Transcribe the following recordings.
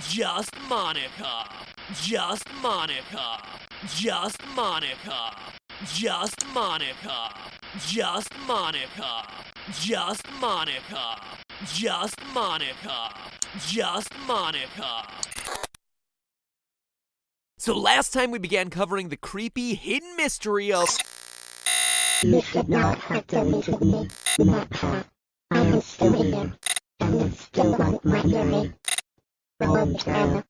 Just Monica. Just Monica. Just Monica. Just Monica. Just Monica. Just Monica. Just Monica. Just Monica. So last time we began covering the creepy hidden mystery of... You should not have deleted me, Napa. I am still here, and I still want my Yuri. Long term.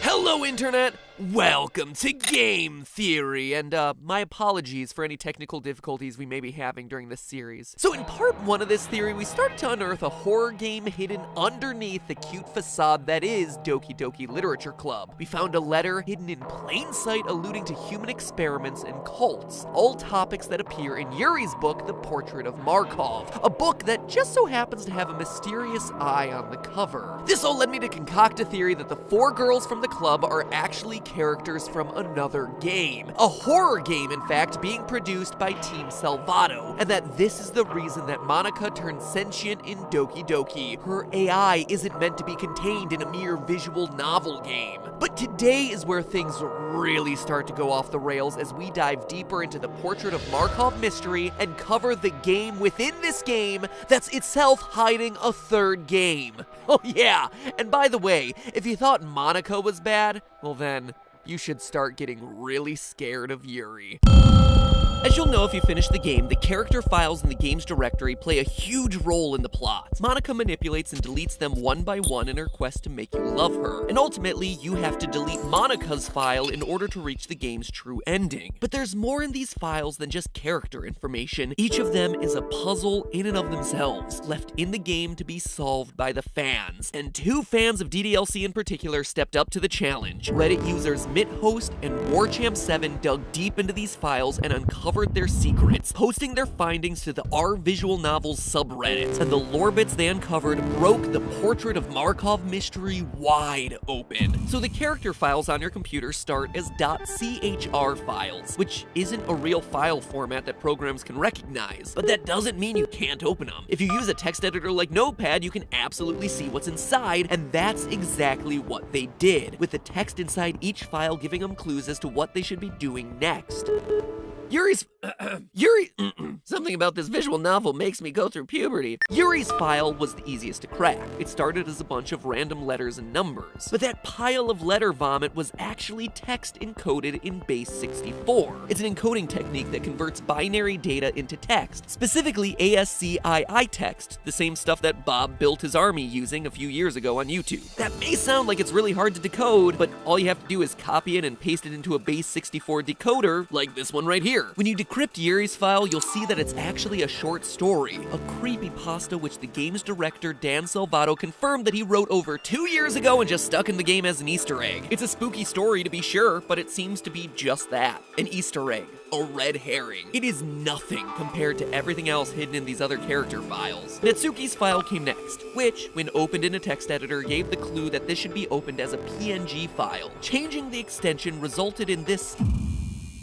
Hello, Internet! Welcome to Game Theory, and my apologies for any technical difficulties we may be having during this series. So in part 1 of this theory, we started to unearth a horror game hidden underneath the cute facade that is Doki Doki Literature Club. We found a letter hidden in plain sight alluding to human experiments and cults, all topics that appear in Yuri's book, The Portrait of Markov, a book that just so happens to have a mysterious eye on the cover. This all led me to concoct a theory that the 4 girls from the club are actually characters from another game. A horror game, in fact, being produced by Team Salvato, and that this is the reason that Monica turned sentient in Doki Doki. Her AI isn't meant to be contained in a mere visual novel game. But today is where things really start to go off the rails as we dive deeper into the Portrait of Markov mystery and cover the game within this game that's itself hiding a third game. Oh yeah, and by the way, if you thought Monica was bad, well then, you should start getting really scared of Yuri. As you'll know if you finish the game, the character files in the game's directory play a huge role in the plot. Monica manipulates and deletes them one by one in her quest to make you love her, and ultimately you have to delete Monica's file in order to reach the game's true ending. But there's more in these files than just character information. Each of them is a puzzle in and of themselves, left in the game to be solved by the fans. And 2 fans of DDLC in particular stepped up to the challenge. Reddit users MitHost and WarChamp7 dug deep into these files and uncovered their secrets, posting their findings to the R Visual Novels subreddit, and the lore bits they uncovered broke the Portrait of Markov mystery wide open. So the character files on your computer start as .chr files, which isn't a real file format that programs can recognize, but that doesn't mean you can't open them. If you use a text editor like Notepad, you can absolutely see what's inside, and that's exactly what they did, with the text inside each file giving them clues as to what they should be doing next. Something about this visual novel makes me go through puberty. Yuri's file was the easiest to crack. It started as a bunch of random letters and numbers, but that pile of letter vomit was actually text encoded in base 64. It's an encoding technique that converts binary data into text, specifically ASCII text, the same stuff that Bob built his army using a few years ago on YouTube. That may sound like it's really hard to decode, but all you have to do is copy it and paste it into a base 64 decoder, like this one right here. When you decrypt Yuri's file, you'll see that it's actually a short story, a creepypasta which the game's director Dan Salvato confirmed that he wrote over 2 years ago and just stuck in the game as an Easter egg. It's a spooky story to be sure, but it seems to be just that, an Easter egg. A red herring. It is nothing compared to everything else hidden in these other character files. Natsuki's file came next, which, when opened in a text editor, gave the clue that this should be opened as a PNG file. Changing the extension resulted in this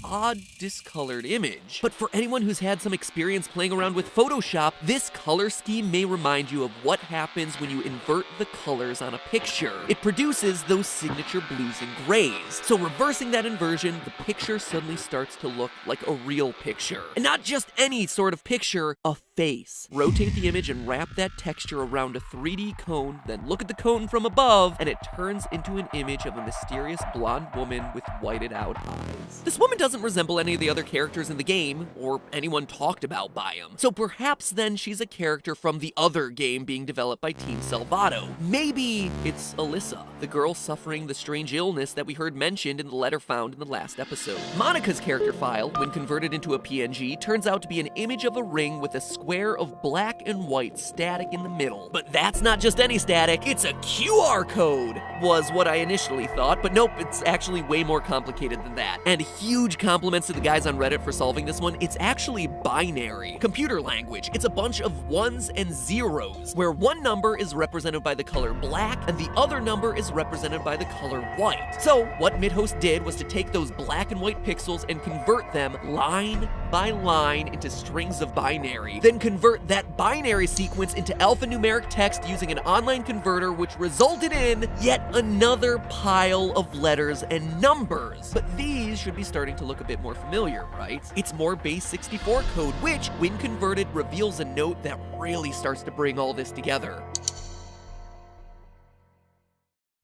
odd discolored image. But for anyone who's had some experience playing around with Photoshop, this color scheme may remind you of what happens when you invert the colors on a picture. It produces those signature blues and grays. So reversing that inversion, the picture suddenly starts to look like a real picture. And not just any sort of picture, a face. Rotate the image and wrap that texture around a 3D cone, then look at the cone from above, and it turns into an image of a mysterious blonde woman with whited out eyes. This woman doesn't resemble any of the other characters in the game, or anyone talked about by him. So perhaps then she's a character from the other game being developed by Team Salvato. Maybe it's Alyssa, the girl suffering the strange illness that we heard mentioned in the letter found in the last episode. Monica's character file, when converted into a PNG, turns out to be an image of a ring with a square of black and white static in the middle. But that's not just any static, it's a QR code, was what I initially thought, but nope, it's actually way more complicated than that. And huge compliments to the guys on Reddit for solving this one. It's actually binary. Computer language. It's a bunch of ones and zeros, where one number is represented by the color black and the other number is represented by the color white. So what Midhost did was to take those black and white pixels and convert them line by line into strings of binary, then convert that binary sequence into alphanumeric text using an online converter, which resulted in yet another pile of letters and numbers. But these should be starting to look a bit more familiar, right? It's more base 64 code, which, when converted, reveals a note that really starts to bring all this together.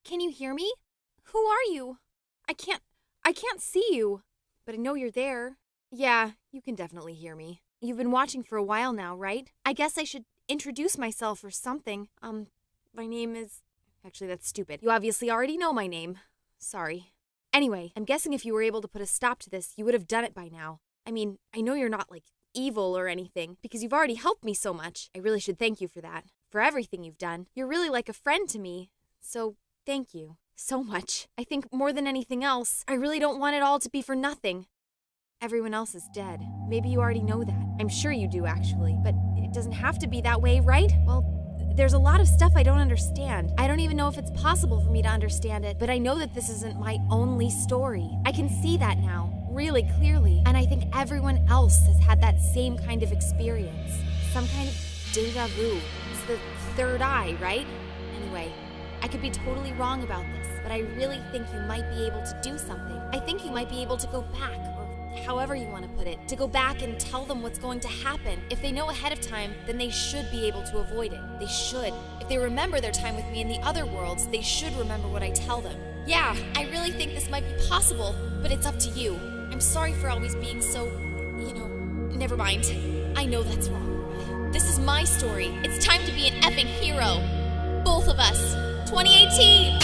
Can you hear me? Who are you? I can't see you, but I know you're there. Yeah, you can definitely hear me. You've been watching for a while now, right? I guess I should introduce myself or something. My name is... Actually, that's stupid. You obviously already know my name. Sorry. Anyway, I'm guessing if you were able to put a stop to this, you would have done it by now. I mean, I know you're not, evil or anything, because you've already helped me so much. I really should thank you for that. For everything you've done. You're really like a friend to me. So, thank you. So much. I think more than anything else, I really don't want it all to be for nothing. Everyone else is dead. Maybe you already know that. I'm sure you do, actually. But it doesn't have to be that way, right? Well, there's a lot of stuff I don't understand. I don't even know if it's possible for me to understand it, but I know that this isn't my only story. I can see that now, really clearly, and I think everyone else has had that same kind of experience. Some kind of deja vu. It's the third eye, right? Anyway, I could be totally wrong about this, but I really think you might be able to do something. I think you might be able to go back, or however you want to put it, to go back and tell them what's going to happen. If they know ahead of time, then they should be able to avoid it. They should. If they remember their time with me in the other worlds, they should remember what I tell them. Yeah, I really think this might be possible, but it's up to you. I'm sorry for always being so, never mind. I know that's wrong. This is my story. It's time to be an effing hero. Both of us. 2018!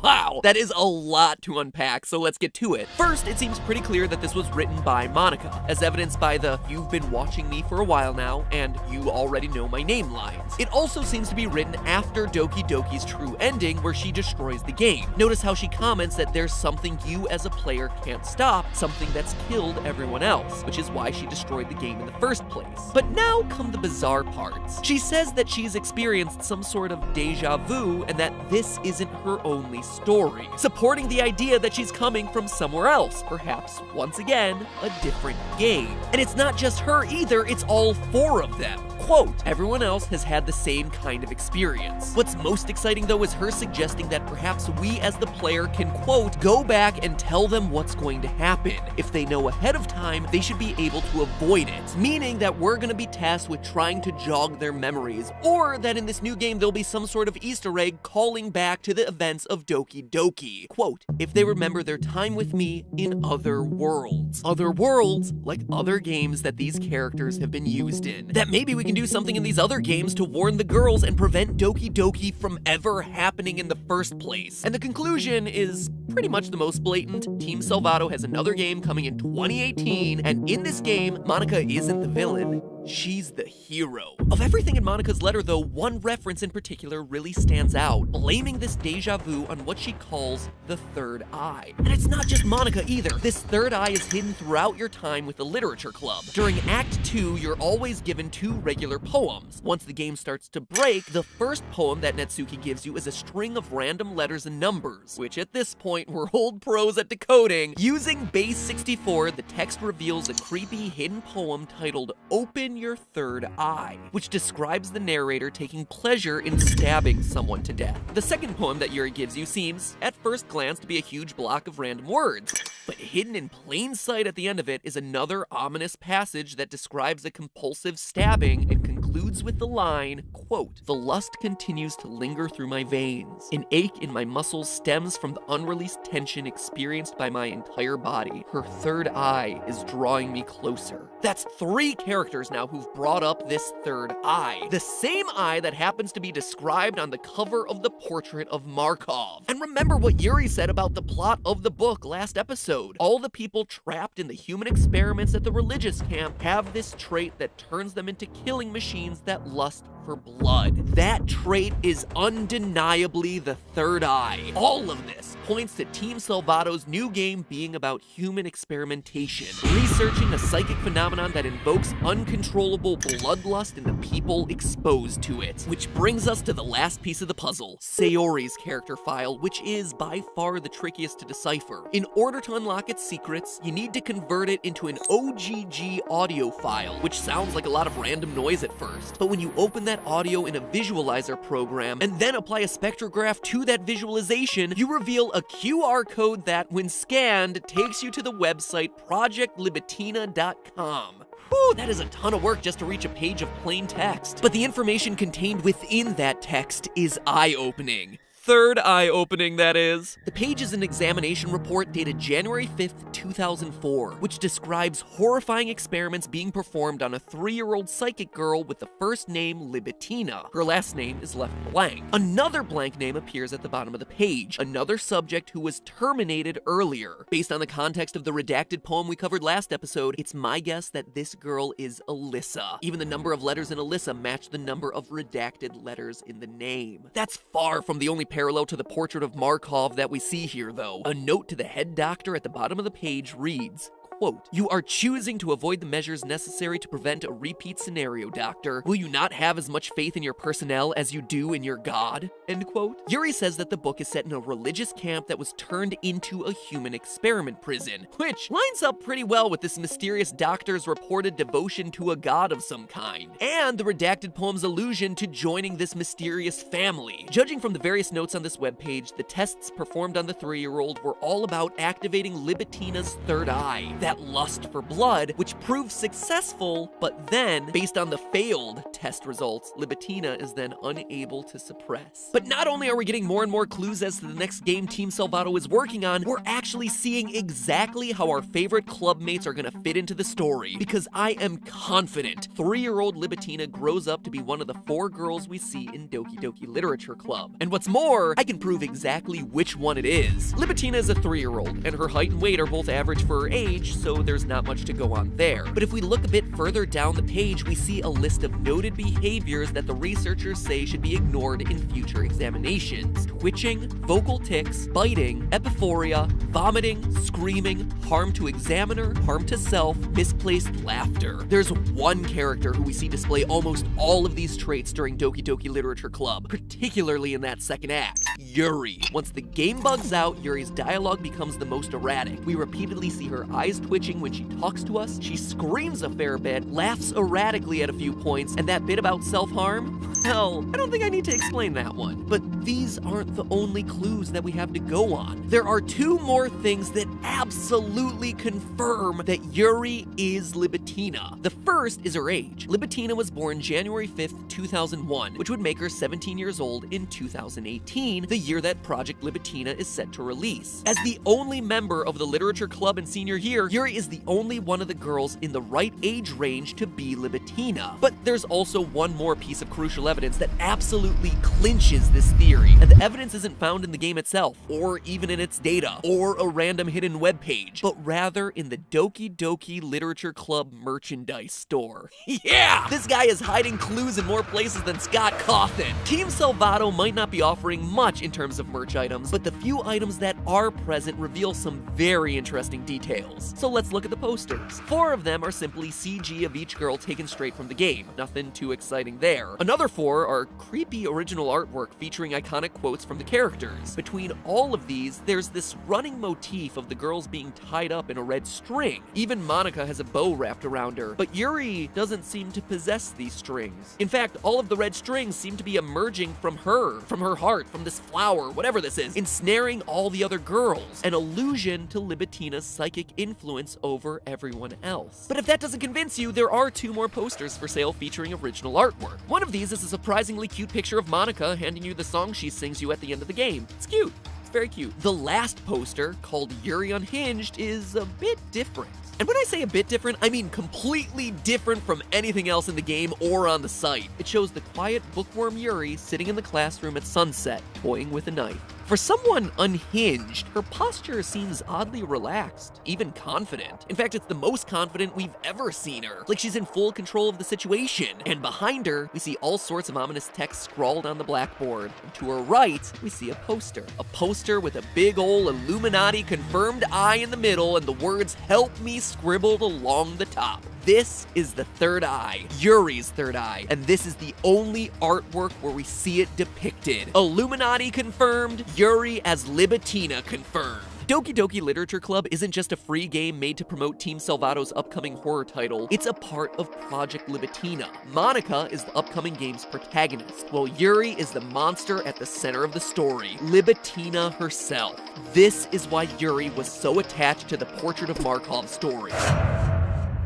Wow, that is a lot to unpack, so let's get to it. First, it seems pretty clear that this was written by Monica, as evidenced by the "you've been watching me for a while now" and "you already know my name" lines. It also seems to be written after Doki Doki's true ending, where she destroys the game. Notice how she comments that there's something you as a player can't stop, something that's killed everyone else, which is why she destroyed the game in the first place. But now come the bizarre parts. She says that she's experienced some sort of deja vu and that this isn't her only story, supporting the idea that she's coming from somewhere else, perhaps, once again, a different game. And it's not just her either, it's all four of them. Quote, everyone else has had the same kind of experience. What's most exciting though is her suggesting that perhaps we as the player can, quote, go back and tell them what's going to happen. If they know ahead of time, they should be able to avoid it, meaning that we're gonna be tasked with trying to jog their memories, or that in this new game there'll be some sort of Easter egg calling back to the events of Doki Doki. Quote, if they remember their time with me in other worlds. Other worlds, like other games that these characters have been used in. That maybe we can do something in these other games to warn the girls and prevent Doki Doki from ever happening in the first place. And the conclusion is pretty much the most blatant. Team Salvato has another game coming in 2018, and in this game, Monica isn't the villain. She's the hero. Of everything in Monica's letter, though, one reference in particular really stands out, blaming this deja vu on what she calls the third eye. And it's not just Monica either. This third eye is hidden throughout your time with the Literature Club. During Act 2, you're always given 2 regular poems. Once the game starts to break, the first poem that Netsuki gives you is a string of random letters and numbers, which at this point we're old pros at decoding. Using base 64, the text reveals a creepy hidden poem titled Open Your Third Eye, which describes the narrator taking pleasure in stabbing someone to death. The second poem that Yuri gives you seems, at first glance, to be a huge block of random words, but hidden in plain sight at the end of it is another ominous passage that describes a compulsive stabbing and concludes with the line, quote, the lust continues to linger through my veins. An ache in my muscles stems from the unreleased tension experienced by my entire body. Her third eye is drawing me closer. That's 3 characters now who've brought up this third eye. The same eye that happens to be described on the cover of the portrait of Markov. And remember what Yuri said about the plot of the book last episode. All the people trapped in the human experiments at the religious camp have this trait that turns them into killing machines that lust for blood. That trait is undeniably the third eye. All of this points to Team Salvato's new game being about human experimentation, researching a psychic phenomenon that invokes uncontrollable bloodlust in the people exposed to it. Which brings us to the last piece of the puzzle, Sayori's character file, which is by far the trickiest to decipher. In order to unlock its secrets, you need to convert it into an OGG audio file, which sounds like a lot of random noise at first. But when you open that audio in a visualizer program and then apply a spectrograph to that visualization, you reveal a QR code that, when scanned, takes you to the website projectlibitina.com. Whew, that is a ton of work just to reach a page of plain text. But the information contained within that text is eye-opening. Third eye-opening, that is. The page is an examination report dated January 5th, 2004, which describes horrifying experiments being performed on a 3-year-old psychic girl with the first name Libitina. Her last name is left blank. Another blank name appears at the bottom of the page, another subject who was terminated earlier. Based on the context of the redacted poem we covered last episode, it's my guess that this girl is Alyssa. Even the number of letters in Alyssa match the number of redacted letters in the name. That's far from the only parallel to the portrait of Markov that we see here, though. A note to the head doctor at the bottom of the page reads, quote, "You are choosing to avoid the measures necessary to prevent a repeat scenario, Doctor. Will you not have as much faith in your personnel as you do in your God?" End quote. Yuri says that the book is set in a religious camp that was turned into a human experiment prison, which lines up pretty well with this mysterious doctor's reported devotion to a god of some kind, and the redacted poem's allusion to joining this mysterious family. Judging from the various notes on this webpage, the tests performed on the 3-year-old were all about activating Libitina's third eye, that lust for blood, which proved successful, but then, based on the failed test results, Libitina is then unable to suppress. But not only are we getting more and more clues as to the next game Team Salvato is working on, we're actually seeing exactly how our favorite clubmates are gonna fit into the story, because I am confident 3-year-old Libitina grows up to be one of the 4 girls we see in Doki Doki Literature Club. And what's more, I can prove exactly which one it is. Libitina is a 3-year-old, and her height and weight are both average for her age, so there's not much to go on there. But if we look a bit further down the page, we see a list of noted behaviors that the researchers say should be ignored in future examinations. Twitching, vocal tics, biting, epiphoria, vomiting, screaming, harm to examiner, harm to self, misplaced laughter. There's one character who we see display almost all of these traits during Doki Doki Literature Club, particularly in that second act, Yuri. Once the game bugs out, Yuri's dialogue becomes the most erratic. We repeatedly see her eyes twitching when she talks to us, she screams a fair bit, laughs erratically at a few points, and that bit about self-harm? Well, I don't think I need to explain that one. But these aren't the only clues that we have to go on. There are 2 more things that absolutely confirm that Yuri is Libitina. The first is her age. Libitina was born January 5th, 2001, which would make her 17 years old in 2018, the year that Project Libitina is set to release. As the only member of the Literature Club in senior year, Yuri is the only one of the girls in the right age range to be Libitina. But there's also one more piece of crucial evidence that absolutely clinches this theory, and the evidence isn't found in the game itself, or even in its data, or a random hidden webpage, but rather in the Doki Doki Literature Club merchandise store. Yeah! This guy is hiding clues in more places than Scott Cawthon. Team Salvato might not be offering much in terms of merch items, but the few items that are present reveal some very interesting details. So let's look at the posters. 4 of them are simply CG of each girl taken straight from the game. Nothing too exciting there. Another 4 are creepy original artwork featuring iconic quotes from the characters. Between all of these, there's this running motif of the girls being tied up in a red string. Even Monica has a bow wrapped around her, but Yuri doesn't seem to possess these strings. In fact, all of the red strings seem to be emerging from her heart, from this flower, whatever this is, ensnaring all the other girls. An allusion to Libitina's psychic influence over everyone else. But if that doesn't convince you, there are 2 more posters for sale featuring original artwork. One of these is a surprisingly cute picture of Monica handing you the song she sings you at the end of the game. It's cute. It's very cute. The last poster, called Yuri Unhinged, is a bit different. And when I say a bit different, I mean completely different from anything else in the game or on the site. It shows the quiet bookworm Yuri sitting in the classroom at sunset, toying with a knife. For someone unhinged, her posture seems oddly relaxed, even confident. In fact, it's the most confident we've ever seen her, like she's in full control of the situation. And behind her, we see all sorts of ominous text scrawled on the blackboard. And to her right, we see a poster with a big ol' Illuminati confirmed eye in the middle and the words "Help Me" scribbled along the top. This is the third eye, Yuri's third eye, and this is the only artwork where we see it depicted. Illuminati confirmed, Yuri as Libitina confirmed. Doki Doki Literature Club isn't just a free game made to promote Team Salvato's upcoming horror title, it's a part of Project Libitina. Monica is the upcoming game's protagonist, while Yuri is the monster at the center of the story, Libitina herself. This is why Yuri was so attached to the Portrait of Markov story.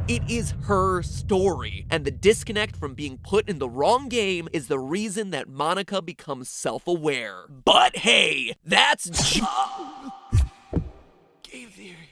It is her story, and the disconnect from being put in the wrong game is the reason that Monica becomes self-aware. But hey, that's Game theory.